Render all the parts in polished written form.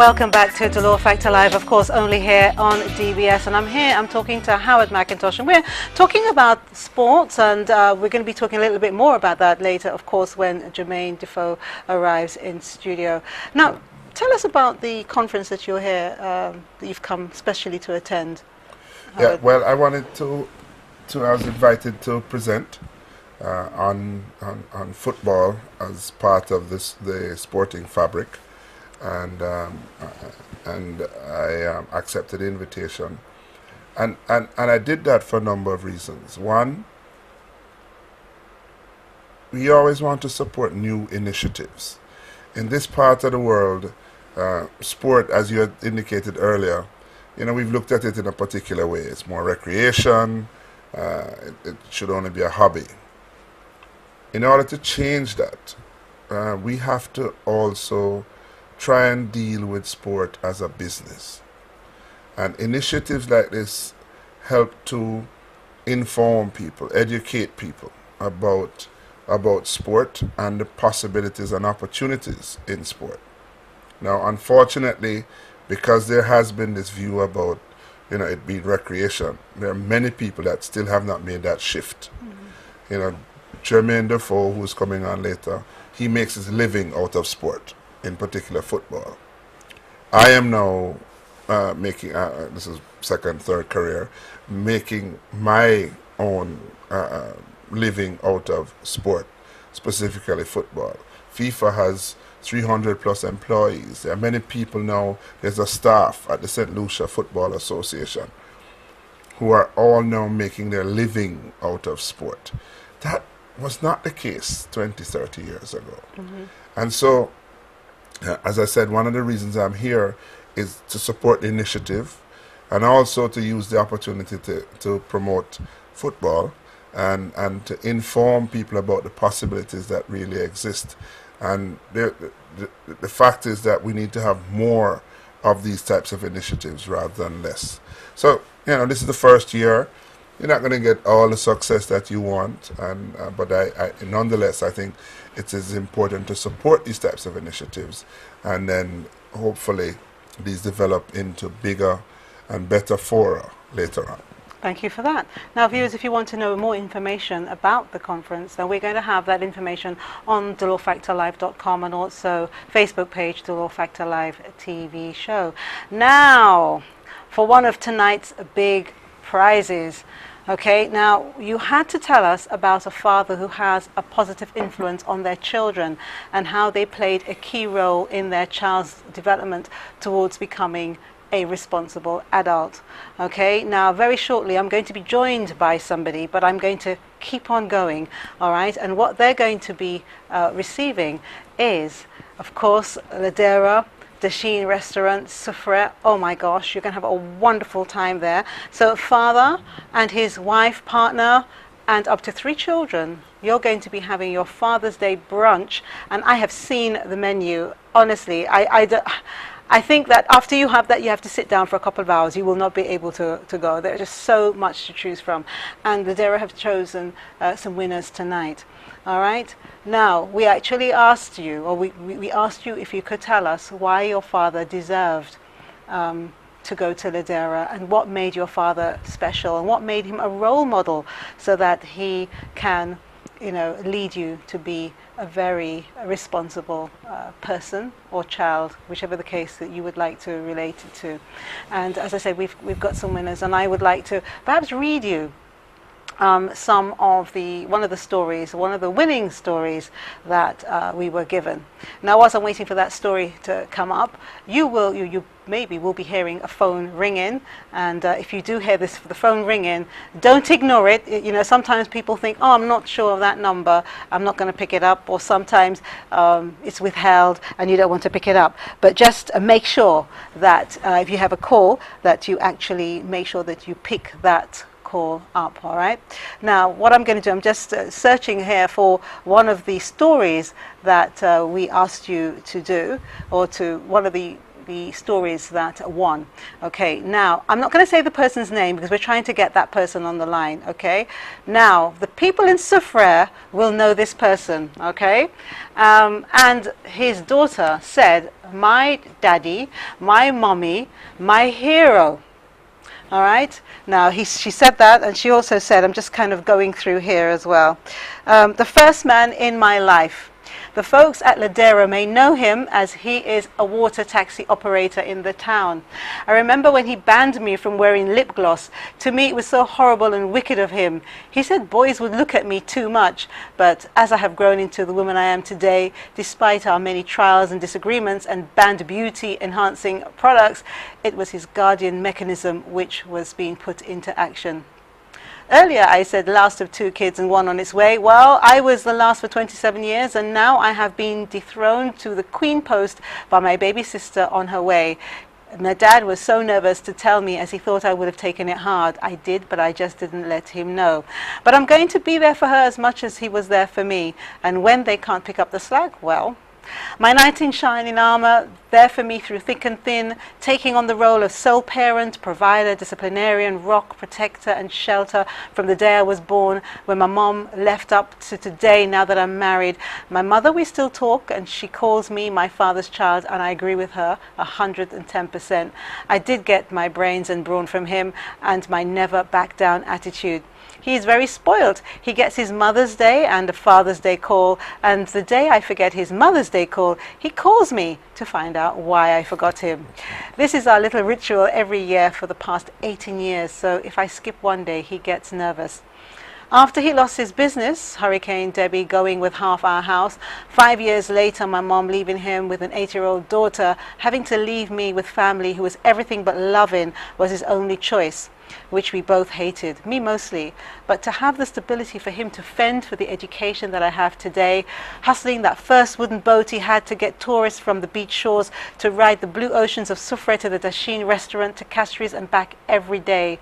Welcome back to Dolor Factor Live, of course, only here on DBS. And I'm talking to Howard McIntosh, and we're talking about sports, and we're going to be talking a little bit more about that later, of course, when Jermaine Defoe arrives in studio. Now, tell us about the conference that you're here, that you've come specially to attend. Howard. Yeah, well, I was invited to present on football as part of the sporting fabric. And I accepted the invitation, and I did that for a number of reasons. One, we always want to support new initiatives. In this part of the world, sport, as you had indicated earlier, we've looked at it in a particular way. It's more recreation. It should only be a hobby. In order to change that, we have to also try and deal with sport as a business. And initiatives like this help to inform people, educate people about sport and the possibilities and opportunities in sport. Now, unfortunately, because there has been this view about it being recreation, there are many people that still have not made that shift. Mm-hmm. Jermaine Defoe, who's coming on later, he makes his living out of sport, in particular football. I am now making, this is second, third career, making my own living out of sport, specifically football. FIFA has 300 plus employees. There are many people now, there's a staff at the St Lucia Football Association who are all now making their living out of sport. That was not the case 20, 30 years ago. Mm-hmm. And so, as I said, one of the reasons I'm here is to support the initiative and also to use the opportunity to promote football and to inform people about the possibilities that really exist. And the fact is that we need to have more of these types of initiatives rather than less. So, this is the first year. You're not going to get all the success that you want, but I nonetheless, I think it is important to support these types of initiatives, and then hopefully these develop into bigger and better fora later on. Thank you for that. Now, viewers, if you want to know more information about the conference, then we're going to have that information on dolorfactorlive.com and also Facebook page, Dolor Factor Live TV show. Now, for one of tonight's big prizes. Okay, now you had to tell us about a father who has a positive influence on their children and how they played a key role in their child's development towards becoming a responsible adult. Okay, now very shortly I'm going to be joined by somebody, but I'm going to keep on going, all right? And what they're going to be receiving is, of course, Ladera Dasheen Restaurant, Sufre. Oh my gosh, you're going to have a wonderful time there. So father and his wife, partner, and up to 3 children, you're going to be having your Father's Day brunch. And I have seen the menu. Honestly, I think that after you have that, you have to sit down for a couple of hours. You will not be able to go. There's just so much to choose from. And the Dara have chosen some winners tonight. All right. Now, we actually asked you, or we asked you if you could tell us why your father deserved to go to Ladera, and what made your father special, and what made him a role model so that he can, lead you to be a very responsible person or child, whichever the case that you would like to relate it to. And as I said, we've got some winners, and I would like to perhaps read you one of the stories, one of the winning stories that we were given. Now, whilst I'm waiting for that story to come up, you maybe will be hearing a phone ring in, and if you do hear the phone ring in, don't ignore it. Sometimes people think, oh, I'm not sure of that number, I'm not going to pick it up, or sometimes it's withheld and you don't want to pick it up. But just make sure that if you have a call, that you actually make sure that you pick that call up. All right. Now, what I'm going to do, I'm just searching here for one of the stories that we asked you to do, or to one of the the stories that won. Okay, now I'm not going to say the person's name because we're trying to get that person on the line. Okay, now the people in Spur will know this person. Okay, and his daughter said, "My daddy, my mommy, my hero." All right. Now she said that, and she also said, I'm just kind of going through here as well. The first man in my life. The folks at Ladera may know him as he is a water taxi operator in the town. I remember when he banned me from wearing lip gloss. To me, it was so horrible and wicked of him. He said boys would look at me too much, but as I have grown into the woman I am today, despite our many trials and disagreements and banned beauty-enhancing products, it was his guardian mechanism which was being put into action. Earlier I said last of 2 kids and 1 on its way. Well, I was the last for 27 years and now I have been dethroned to the queen post by my baby sister on her way. My dad was so nervous to tell me as he thought I would have taken it hard. I did, but I just didn't let him know. But I'm going to be there for her as much as he was there for me. And when they can't pick up the slack, well, my knight in shining armor, there for me through thick and thin, taking on the role of sole parent, provider, disciplinarian, rock, protector and shelter from the day I was born, when my mom left, up to today now that I'm married. My mother, we still talk, and she calls me my father's child, and I agree with her 110%. I did get my brains and brawn from him and my never back down attitude. He is very spoiled. He gets his Mother's Day and a Father's Day call, and the day I forget his Mother's Day call, he calls me to find out why I forgot him. This is our little ritual every year for the past 18 years, so if I skip one day, he gets nervous. After he lost his business, Hurricane Debbie going with half our house, 5 years later my mom leaving him with an 8-year-old daughter, having to leave me with family who was everything but loving was his only choice, which we both hated, me mostly. But to have the stability for him to fend for the education that I have today, hustling that first wooden boat he had to get tourists from the beach shores to ride the blue oceans of Spur to the Dasheen restaurant to Castries and back every day.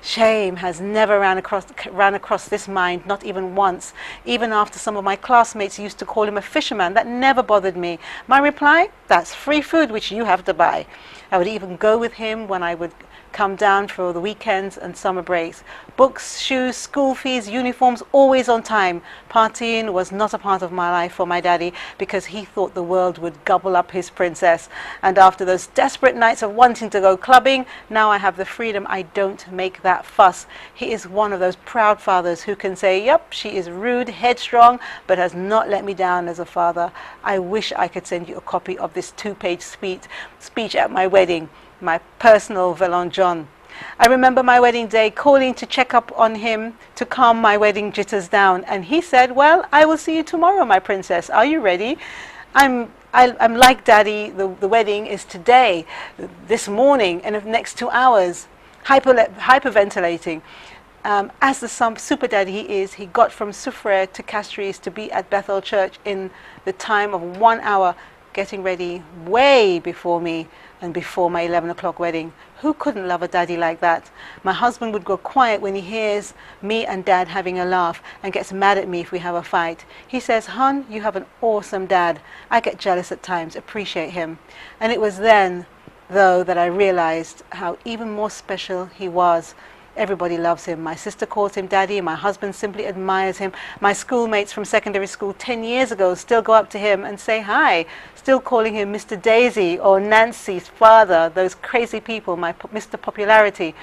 Shame has never ran across this mind, not even once. Even after some of my classmates used to call him a fisherman, that never bothered me. My reply? That's free food which you have to buy. I would even go with him when I would come down for the weekends and summer breaks. Books, shoes, school fees, uniforms, always on time. Partying was not a part of my life for my daddy because he thought the world would gobble up his princess. And after those desperate nights of wanting to go clubbing, now I have the freedom. I don't make that fuss. He is one of those proud fathers who can say, yep, she is rude, headstrong, but has not let me down as a father. I wish I could send you a copy of this 2-page speech at my wedding. My personal Velon John. I remember my wedding day calling to check up on him to calm my wedding jitters down, and he said, well, I will see you tomorrow, my princess. Are you ready? I'm like Daddy. The wedding is today, this morning, and in the next 2 hours. Hyperventilating. As the super daddy he is, he got from Spur to Castries to be at Bethel Church in the time of 1 hour, getting ready way before me and before my 11 o'clock wedding. Who couldn't love a daddy like that? My husband would go quiet when he hears me and Dad having a laugh and gets mad at me if we have a fight. He says, hon, you have an awesome dad. I get jealous at times, appreciate him. And it was then, though, that I realized how even more special he was. Everybody loves him. My sister calls him daddy. My husband simply admires him. My schoolmates from secondary school 10 years ago still go up to him and say hi, still calling him Mr. Daisy or Nancy's father, those crazy people, my Mr. Popularity.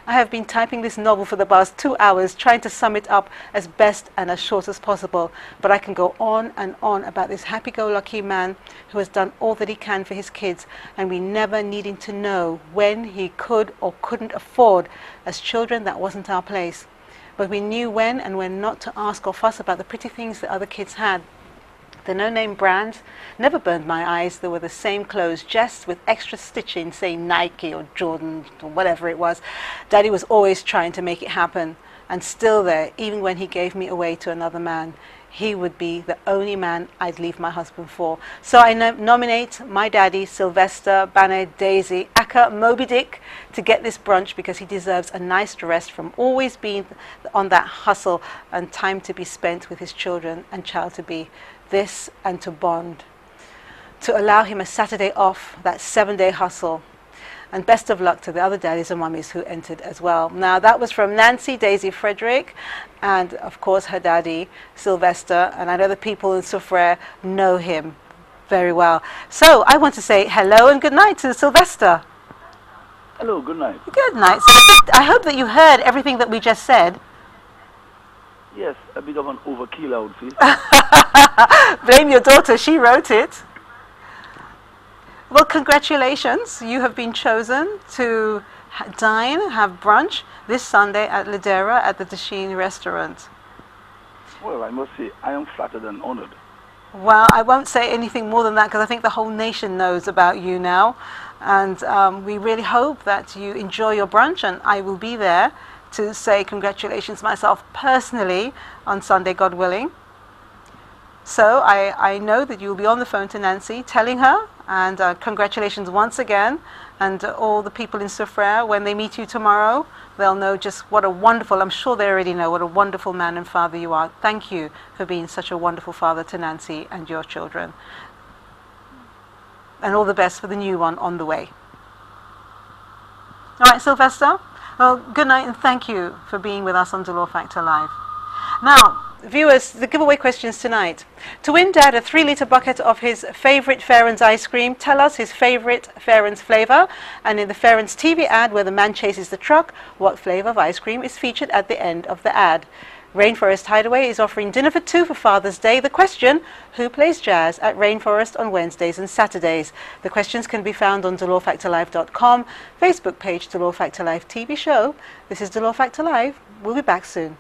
I have been typing this novel for the past 2 hours, trying to sum it up as best and as short as possible. But I can go on and on about this happy-go-lucky man who has done all that he can for his kids, and we never needing to know when he could or couldn't afford. As children, that wasn't our place. But we knew when and when not to ask or fuss about the pretty things that other kids had. The no-name brands never burned my eyes. They were the same clothes, just with extra stitching, say Nike or Jordan or whatever it was. Daddy was always trying to make it happen, and still there, even when he gave me away to another man. He would be the only man I'd leave my husband for. So I nominate my daddy, Sylvester, Banner, Daisy, Akka, Moby Dick, to get this brunch because he deserves a nice rest from always being on that hustle and time to be spent with his children and child-to-be. This and to bond. to allow him a Saturday off, that 7-day hustle. And best of luck to the other daddies and mummies who entered as well. Now, that was from Nancy Daisy Frederick, and of course her daddy, Sylvester. And I know the people in Soufrière know him very well. So I want to say hello and good night to Sylvester. Hello, good night. Good night. Sylvester, I hope that you heard everything that we just said. Yes, a bit of an overkill outfit. Blame your daughter, she wrote it. Well, congratulations. You have been chosen to dine, have brunch this Sunday at Ladera at the Dasheen restaurant. Well, I must say, I am flattered and honored. Well, I won't say anything more than that because I think the whole nation knows about you now. And we really hope that you enjoy your brunch, and I will be there to say congratulations myself personally on Sunday, God willing. So I know that you'll be on the phone to Nancy, telling her, and congratulations once again, and all the people in Soufrière, when they meet you tomorrow, they'll know just what a wonderful, I'm sure they already know what a wonderful man and father you are. Thank you for being such a wonderful father to Nancy and your children. And all the best for the new one on the way. All right, Sylvester? Well, good night and thank you for being with us on Dolor Factor Live. Now, viewers, the giveaway questions tonight. To win Dad a 3-litre bucket of his favourite Farron's ice cream, tell us his favourite Farron's flavour. And in the Farron's TV ad where the man chases the truck, what flavour of ice cream is featured at the end of the ad. Rainforest Hideaway is offering dinner for 2 for Father's Day. The question, who plays jazz at Rainforest on Wednesdays and Saturdays? The questions can be found on DolorFactorLive.com, Facebook page Dolor Factor Live TV show. This is Dolor Factor Live. We'll be back soon.